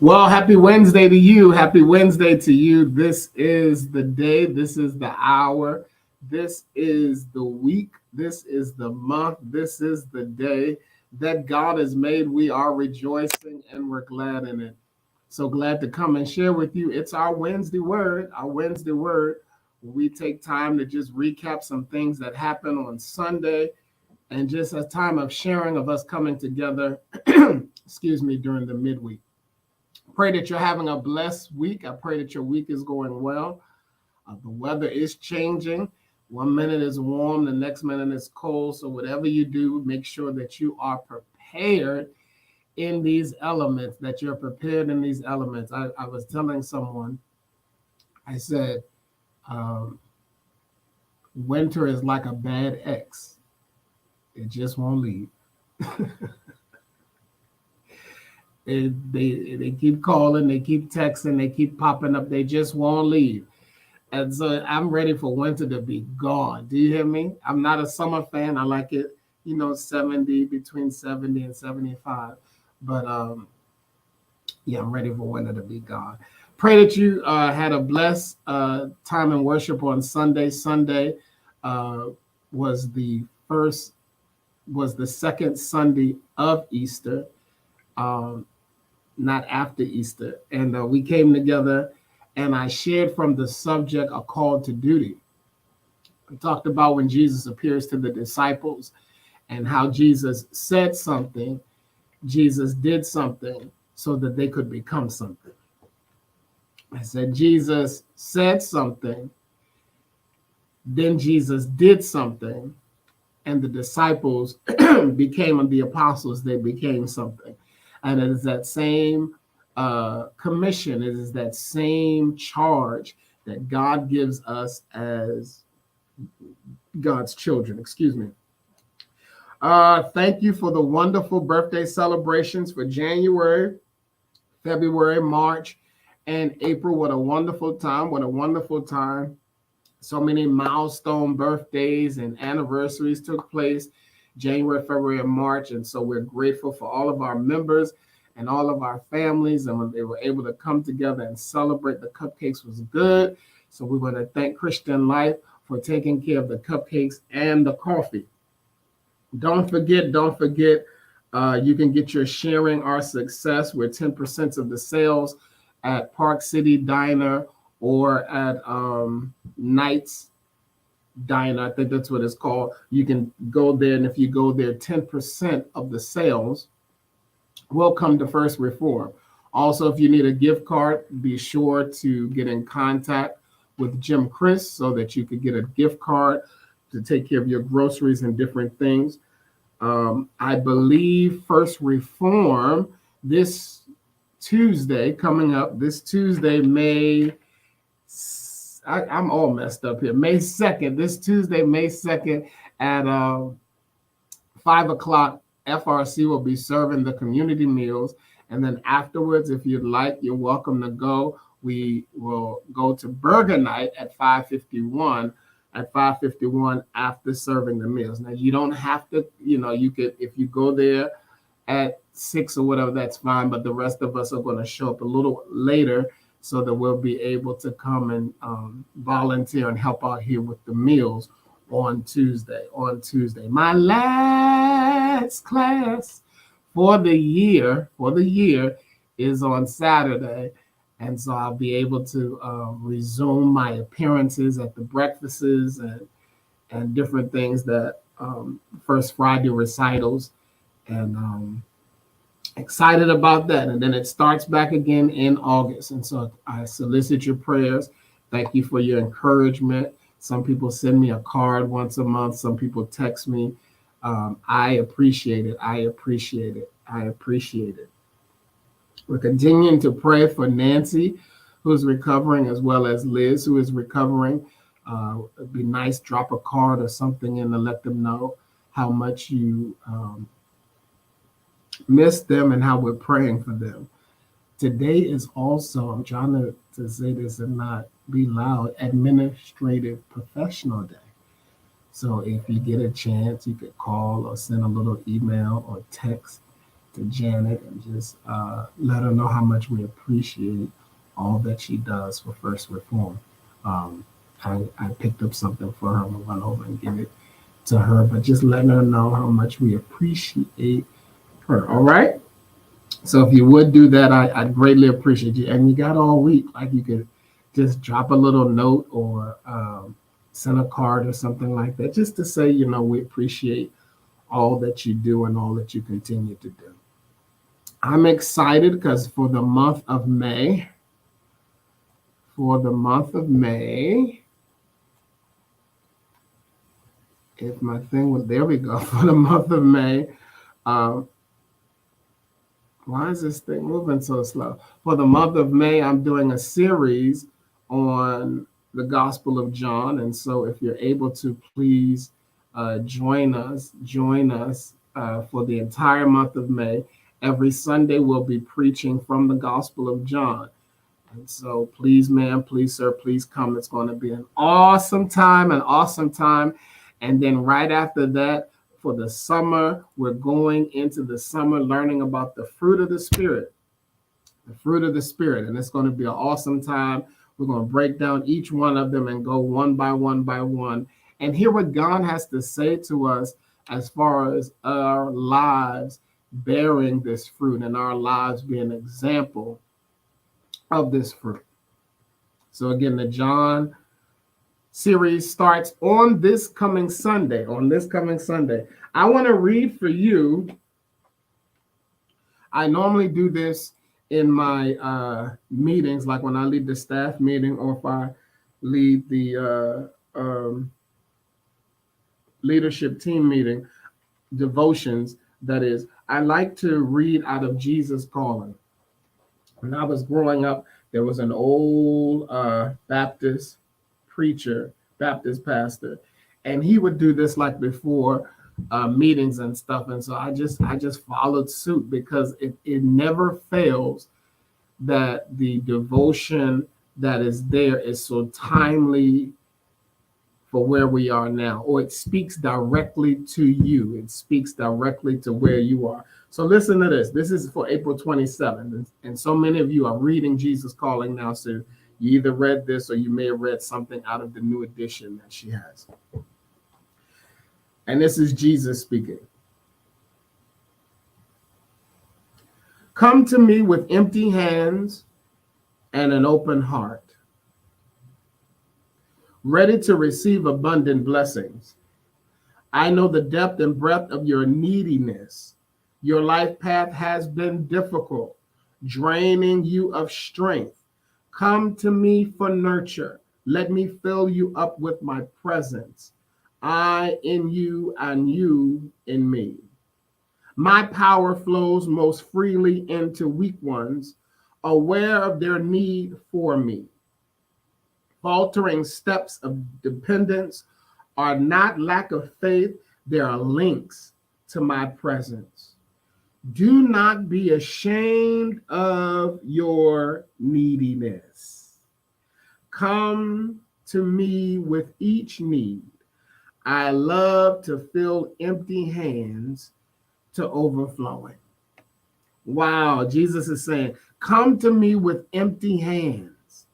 Well, happy Wednesday to you. Happy Wednesday to you. This is the day. This is the hour. This is the week. This is the month. This is the day that God has made. We are rejoicing and we're glad in it. So glad to come and share with you. It's our Wednesday word. Our Wednesday word. We take time to just recap some things that happened on Sunday and just a time of sharing of us coming together, excuse me, during the midweek. Pray that you're having a blessed week. I pray that your week is going well. The weather is changing. 1 minute is warm, the next minute is cold. So whatever you do, make sure that you are prepared in these elements, that you're prepared in these elements. I was telling someone, I said, um, winter is like a bad ex. It just won't leave. They keep calling, they keep texting, they keep popping up. They just won't leave. And so I'm ready for winter to be gone. Do you hear me? I'm not a summer fan. I like it, 70, between 70 and 75. But yeah, I'm ready for winter to be gone. Pray that you had a blessed time in worship on Sunday. Sunday uh, was the second Sunday of Easter. Not after Easter. And we came together and I shared from the subject, A Call to Duty. I talked about when Jesus appears to the disciples and how Jesus said something, Jesus did something so that they could become something. I said, Jesus said something, then Jesus did something, and the disciples became the apostles, they became something. And it is that same commission, it is that same charge that God gives us as God's children. Excuse me. Thank you for the wonderful birthday celebrations for January, February, March, and April. What a wonderful time. What a wonderful time. So many milestone birthdays and anniversaries took place January, February, and March. And so we're grateful for all of our members and all of our families. And when they were able to come together and celebrate, the cupcakes was good. So we want to thank Christian Life for taking care of the cupcakes and the coffee. Don't forget, you can get your Sharing Our Success with 10% of the sales at Park City Diner or at Knights Diner. I think that's what it's called. You can go there, and if you go there, 10% of the sales will come to First Reform. Also, if you need a gift card, be sure to get in contact with Jim Chris so that you could get a gift card to take care of your groceries and different things. I believe First Reform this Tuesday, coming up this Tuesday, I'm all messed up here. May 2nd, this Tuesday, May 2nd at 5 o'clock, FRC will be serving the community meals. And then afterwards, if you'd like, you're welcome to go. We will go to Burger Night at 551 after serving the meals. Now, you don't have to, you could, if you go there at 6 or whatever, that's fine. But the rest of us are going to show up a little later so that we'll be able to come and volunteer and help out here with the meals on Tuesday. My last class for the year is on Saturday. And so I'll be able to resume my appearances at the breakfasts and different things that First Friday recitals. And excited about that. And then it starts back again in August. And so I solicit your prayers. Thank you for your encouragement. Some people send me a card once a month. Some people text me. I appreciate it. We're continuing to pray for Nancy, who's recovering, as well as Liz, who is recovering. It'd be nice, drop a card or something in to let them know how much you miss them and how we're praying for them. Today is also, I'm trying to say this and not be loud, Administrative Professional Day. So if you get a chance, you could call or send a little email or text to Janet and just let her know how much we appreciate all that she does for First Reform. Um, I picked up something for her and we'll run over and give it to her, but just letting her know how much we appreciate her. All right. So if you would do that, I'd greatly appreciate you. And you got all week. Like you could just drop a little note or send a card or something like that, just to say, we appreciate all that you do and all that you continue to do. I'm excited because for the month of May, if my thing was, there we go, for the month of May, why is this thing moving so slow? For the month of May, I'm doing a series on the Gospel of John. And so if you're able to, please join us for the entire month of May. Every Sunday, we'll be preaching from the Gospel of John. And so please, ma'am, please, sir, please come. It's going to be an awesome time. And then right after that, for the summer, we're going into the summer learning about the fruit of the Spirit. The fruit of the Spirit. And it's going to be an awesome time. We're going to break down each one of them and go one by one and hear what God has to say to us as far as our lives bearing this fruit and our lives being an example of this fruit. So again, the John series starts on this coming Sunday. I want to read for you. I normally do this in my meetings, like when I lead the staff meeting or if I lead the leadership team meeting, devotions, that is. I like to read out of Jesus Calling. When I was growing up, there was an old Baptist pastor, and he would do this like before meetings and stuff. And so I just followed suit because it never fails that the devotion that is there is so timely for where we are now, or it speaks directly to you. It speaks directly to where you are. So listen to this. This is for April 27th. And so many of you are reading Jesus Calling now. So you either read this or you may have read something out of the new edition that she has. And this is Jesus speaking. Come to me with empty hands and an open heart, ready to receive abundant blessings. I know the depth and breadth of your neediness. Your life path has been difficult, draining you of strength. Come to me for nurture. Let me fill you up with my presence. I in you and you in me. My power flows most freely into weak ones, aware of their need for me. Faltering steps of dependence are not lack of faith, they are links to my presence. Do not be ashamed of your neediness. Come to me with each need. I love to fill empty hands to overflowing. Wow, Jesus is saying, come to me with empty hands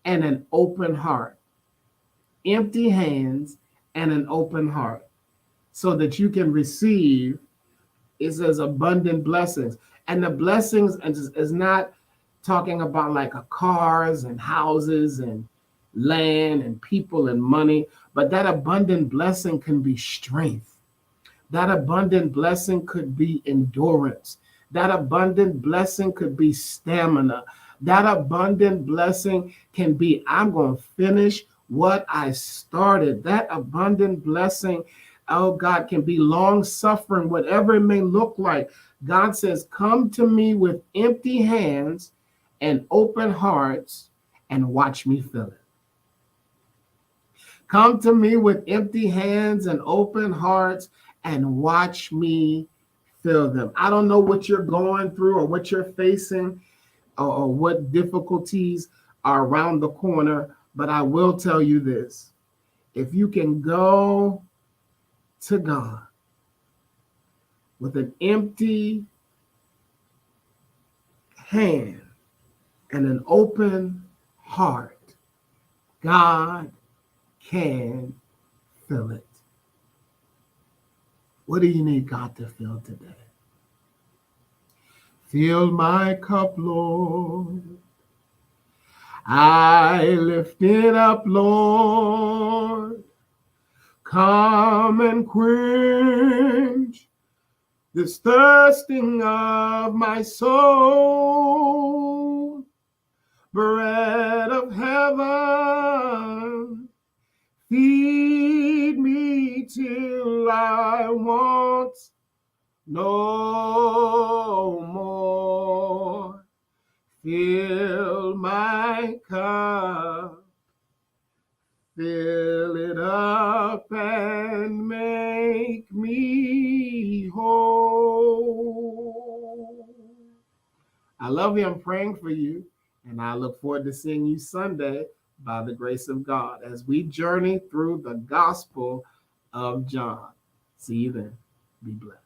and an open heart. Empty hands and an open heart so that you can receive, it says, abundant blessings. And the blessings is not talking about like cars and houses and land and people and money, but that abundant blessing can be strength. That abundant blessing could be endurance. That abundant blessing could be stamina. That abundant blessing can be, I'm going to finish what I started. That abundant blessing, oh God, can be long suffering, whatever it may look like. God says, come to me with empty hands and open hearts and watch me fill it. Come to me with empty hands and open hearts and watch me fill them. I don't know what you're going through or what you're facing or what difficulties are around the corner, but I will tell you this. If you can go to God with an empty hand and an open heart, God can fill it. What do you need God to fill today? Fill my cup, Lord. I lift it up, Lord. Come and quench this thirsting of my soul. Bread of heaven, feed me till I want no more. Fill my cup, fill it up and make me whole. I love you. I'm praying for you. And I look forward to seeing you Sunday by the grace of God as we journey through the Gospel of John. See you then. Be blessed.